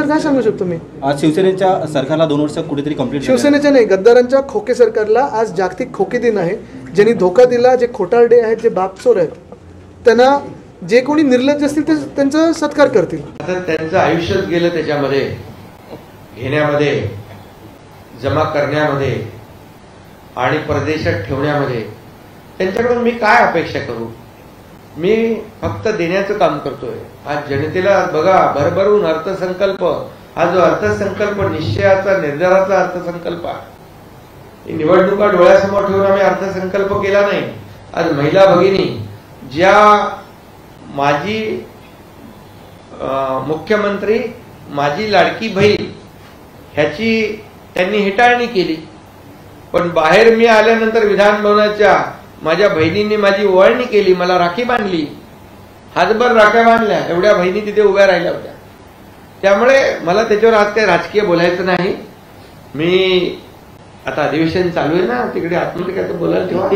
काय सांगू शकतो मी? आज शिवसेनेच्या सरकारला 2 वर्ष कुठेतरी कंप्लीट, शिवसेनेच्या नाही, गद्दारांच्या खोके सरकारला आज जागतिक खोके दिन आहे. ज्यांनी धोका दिला, जे खोटारडे आहेत, जे बापचोर आहेत, त्यांना जे कोणी निर्लज्ज असतील ते त्यांचा सत्कार करतील. आता त्यांचं आयुष्यच गेलं त्याच्यामध्ये, घेण्यामध्ये, जमा करण्यामध्ये आणि परदेशात ठेवण्यामध्ये. त्यांच्याकडून मी काय अपेक्षा करू? मी फक्त देण्याचं काम करतोय. आज जनतेला बघा, भरभरून अर्थसंकल्प, हा जो अर्थसंकल्प निश्चयाचा, निर्धाराचा अर्थसंकल्प आहे. निवडणुका डोळ्यासमोर ठेवून आम्ही अर्थसंकल्प केला नाही. आज महिला भगिनी, ज्या माजी मुख्यमंत्री, माझी लाडकी बहीण, ह्याची त्यांनी हेटाळणी केली. पण बाहेर मी आल्यानंतर विधान भवनाच्या माझ्या बहिणींनी माझी ओवाळणी केली, मला राखी बांधली, हातभर राख्या बांधल्या. एवढ्या बहिणी तिथे उभ्या राहिल्या होत्या. त्यामुळे मला त्याच्यावर आज काही राजकीय बोलायचं नाही. मी आता अधिवेशन चालू आहे ना, तिकडे आतमध्ये काय तर बोलायला ठेवा.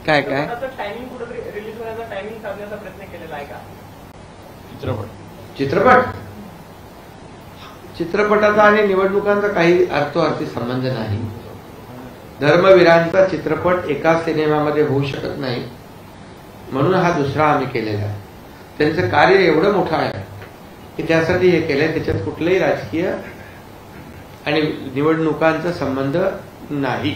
काय काय चित्रपट, चित्रपटाचा आणि निवडणुकांचा काही अर्थार्थी संबंध नाही. धर्मवीरांचा चित्रपट एका सिनेमामध्ये होऊ शकत नाही, म्हणून हा दुसरा आम्ही केलेला आहे. त्यांचं कार्य एवढं मोठं आहे की त्यासाठी हे केलंय. त्याच्यात कुठलंही राजकीय आणि निवडणुकांचा संबंध नाही.